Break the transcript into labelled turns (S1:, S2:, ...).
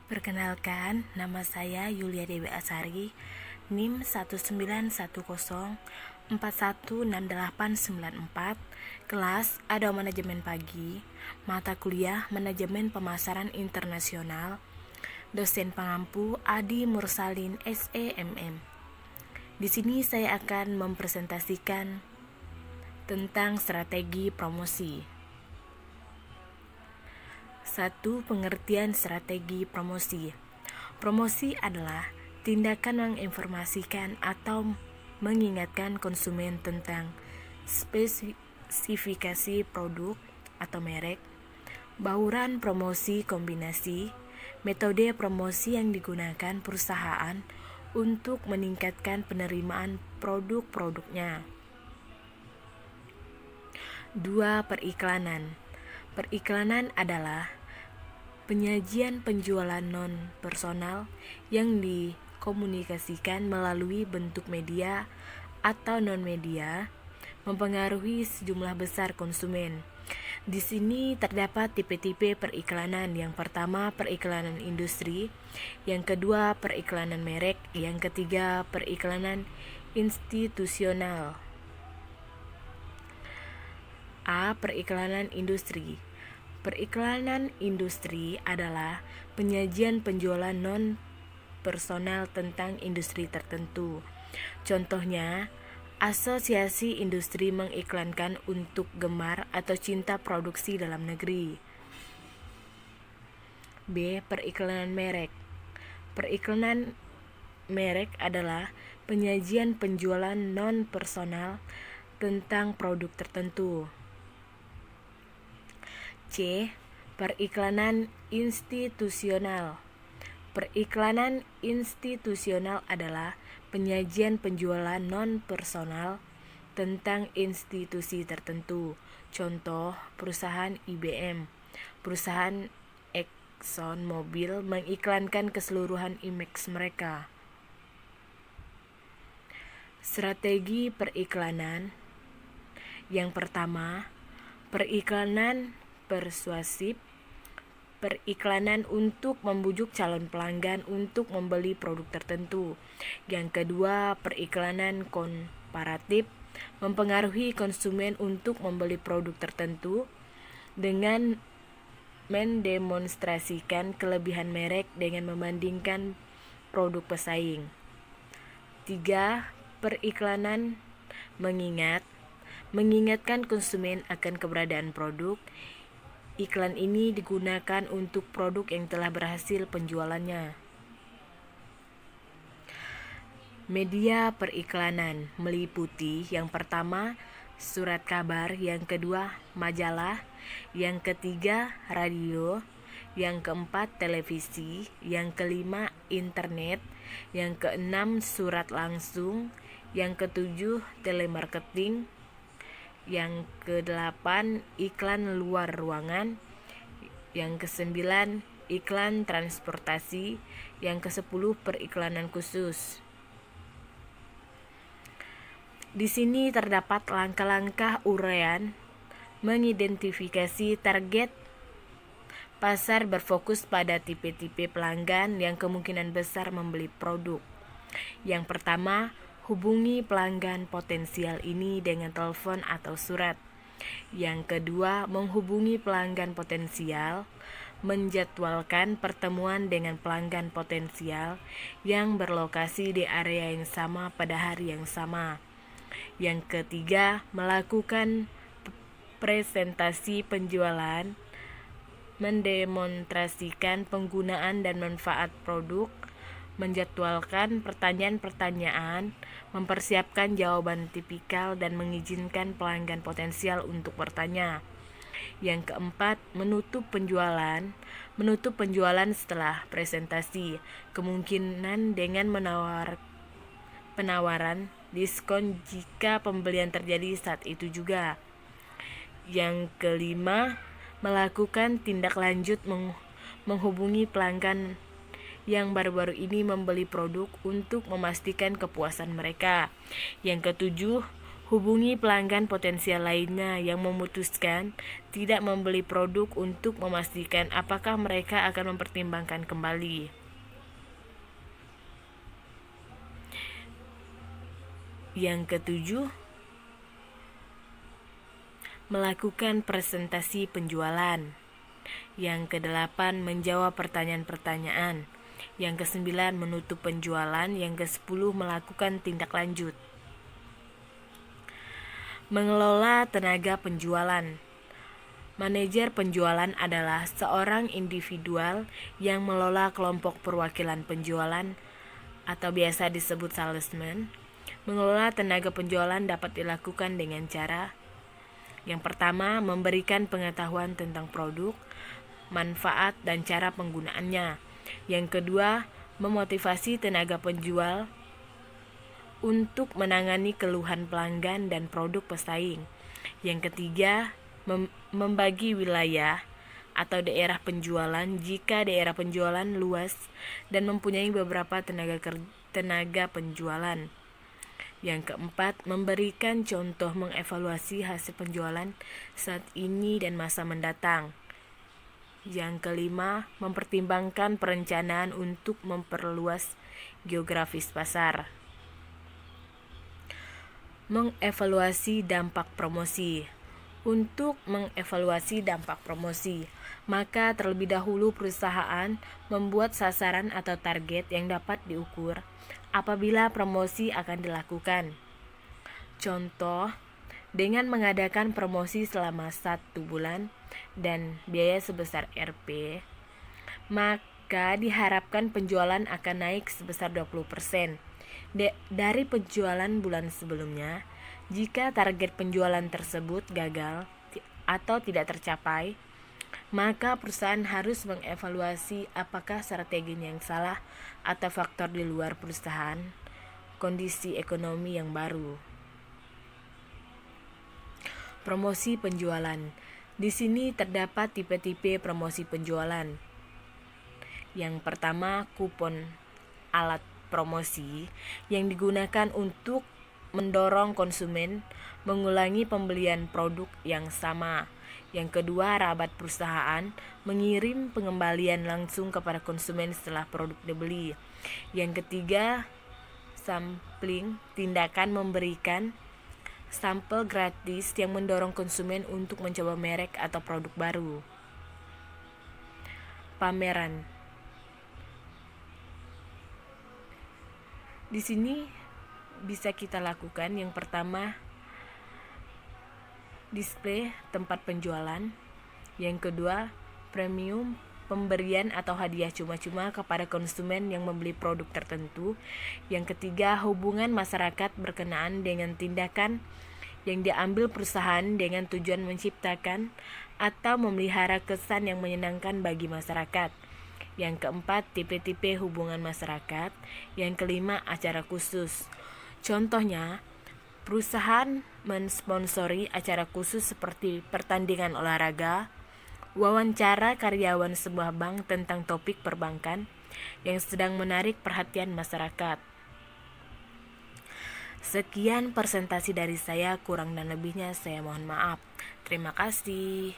S1: Perkenalkan, nama saya Yulia Dewi Asari, NIM 19104168894, kelas Ado Manajemen Pagi, mata kuliah Manajemen Pemasaran Internasional, dosen pengampu Adi Mursalin SEMM. Di sini saya akan mempresentasikan tentang strategi promosi. 1. Pengertian strategi promosi. Promosi adalah tindakan menginformasikan atau mengingatkan konsumen tentang spesifikasi produk atau merek, bauran promosi kombinasi, metode promosi yang digunakan perusahaan untuk meningkatkan penerimaan produk-produknya. 2. Periklanan. Periklanan adalah penyajian penjualan non-personal yang dikomunikasikan melalui bentuk media atau non-media, mempengaruhi sejumlah besar konsumen. Di sini terdapat tipe-tipe periklanan. Yang pertama, periklanan industri. Yang kedua, periklanan merek. Yang ketiga, periklanan institusional. A. Periklanan industri. Periklanan industri adalah penyajian penjualan non-personal tentang industri tertentu. Contohnya, asosiasi industri mengiklankan untuk gemar atau cinta produksi dalam negeri. B. Periklanan merek. Periklanan merek adalah penyajian penjualan non-personal tentang produk tertentu. C. Periklanan institusional. Periklanan institusional adalah penyajian penjualan non-personal tentang institusi tertentu. Contoh, perusahaan IBM, perusahaan Exxon Mobil mengiklankan keseluruhan image mereka. Strategi periklanan. Yang pertama, periklanan persuasif. Periklanan untuk membujuk calon pelanggan untuk membeli produk tertentu. Yang kedua, periklanan komparatif, mempengaruhi konsumen untuk membeli produk tertentu dengan mendemonstrasikan kelebihan merek dengan membandingkan produk pesaing. 3. Periklanan mengingatkan konsumen akan keberadaan produk. Iklan ini digunakan untuk produk yang telah berhasil penjualannya. Media periklanan meliputi yang pertama, surat kabar, yang kedua, majalah, yang ketiga, radio, yang keempat, televisi, yang kelima, internet, yang keenam, surat langsung, yang ketujuh, telemarketing, yang kedelapan, iklan luar ruangan, yang kesembilan, iklan transportasi, yang kesepuluh, periklanan khusus. Di sini terdapat langkah-langkah uraian mengidentifikasi target pasar berfokus pada tipe-tipe pelanggan yang kemungkinan besar membeli produk. Yang pertama, hubungi pelanggan potensial ini dengan telepon atau surat. Yang kedua, menghubungi pelanggan potensial, menjadwalkan pertemuan dengan pelanggan potensial yang berlokasi di area yang sama pada hari yang sama. Yang ketiga, melakukan presentasi penjualan, mendemonstrasikan penggunaan dan manfaat produk, menjadwalkan pertanyaan-pertanyaan, mempersiapkan jawaban tipikal, dan mengizinkan pelanggan potensial untuk bertanya. Yang keempat, menutup penjualan setelah presentasi, kemungkinan dengan penawaran diskon jika pembelian terjadi saat itu juga. Yang kelima, melakukan tindak lanjut menghubungi pelanggan yang baru-baru ini membeli produk untuk memastikan kepuasan mereka. Yang ketujuh, Hubungi pelanggan potensial lainnya yang memutuskan tidak membeli produk untuk memastikan apakah mereka akan mempertimbangkan kembali. Yang ketujuh, melakukan presentasi penjualan. Yang kedelapan, menjawab pertanyaan-pertanyaan. Yang kesembilan, menutup penjualan. Yang kesepuluh, melakukan tindak lanjut. Mengelola tenaga penjualan. Manajer penjualan adalah seorang individual yang mengelola kelompok perwakilan penjualan atau biasa disebut salesman. Mengelola tenaga penjualan dapat dilakukan dengan cara: yang pertama, memberikan pengetahuan tentang produk, manfaat, dan cara penggunaannya. Yang kedua, memotivasi tenaga penjual untuk menangani keluhan pelanggan dan produk pesaing. Yang ketiga, membagi wilayah atau daerah penjualan jika daerah penjualan luas dan mempunyai beberapa tenaga penjualan. Yang keempat, memberikan contoh mengevaluasi hasil penjualan saat ini dan masa mendatang. Yang kelima, mempertimbangkan perencanaan untuk memperluas geografis pasar. Mengevaluasi dampak promosi. Untuk mengevaluasi dampak promosi, maka terlebih dahulu perusahaan membuat sasaran atau target yang dapat diukur apabila promosi akan dilakukan. Contoh, dengan mengadakan promosi selama 1 bulan dan biaya sebesar Rp, maka diharapkan penjualan akan naik sebesar 20% dari penjualan bulan sebelumnya. Jika target penjualan tersebut gagal atau tidak tercapai, maka perusahaan harus mengevaluasi apakah strateginya yang salah atau faktor di luar perusahaan, kondisi ekonomi yang baru. Promosi penjualan. Di sini terdapat tipe-tipe promosi penjualan. Yang pertama, kupon alat promosi yang digunakan untuk mendorong konsumen mengulangi pembelian produk yang sama. Yang kedua, rabat perusahaan mengirim pengembalian langsung kepada konsumen setelah produk dibeli. Yang ketiga, sampling, tindakan memberikan sampel gratis yang mendorong konsumen untuk mencoba merek atau produk baru. Pameran. Di sini bisa kita lakukan yang pertama, display tempat penjualan. Yang kedua, premium, pemberian atau hadiah cuma-cuma kepada konsumen yang membeli produk tertentu. Yang ketiga, hubungan masyarakat berkenaan dengan tindakan yang diambil perusahaan dengan tujuan menciptakan atau memelihara kesan yang menyenangkan bagi masyarakat. Yang keempat, tipe-tipe hubungan masyarakat. Yang kelima, acara khusus. Contohnya, perusahaan mensponsori acara khusus seperti pertandingan olahraga, wawancara karyawan sebuah bank tentang topik perbankan yang sedang menarik perhatian masyarakat. Sekian presentasi dari saya, kurang dan lebihnya saya mohon maaf. Terima kasih.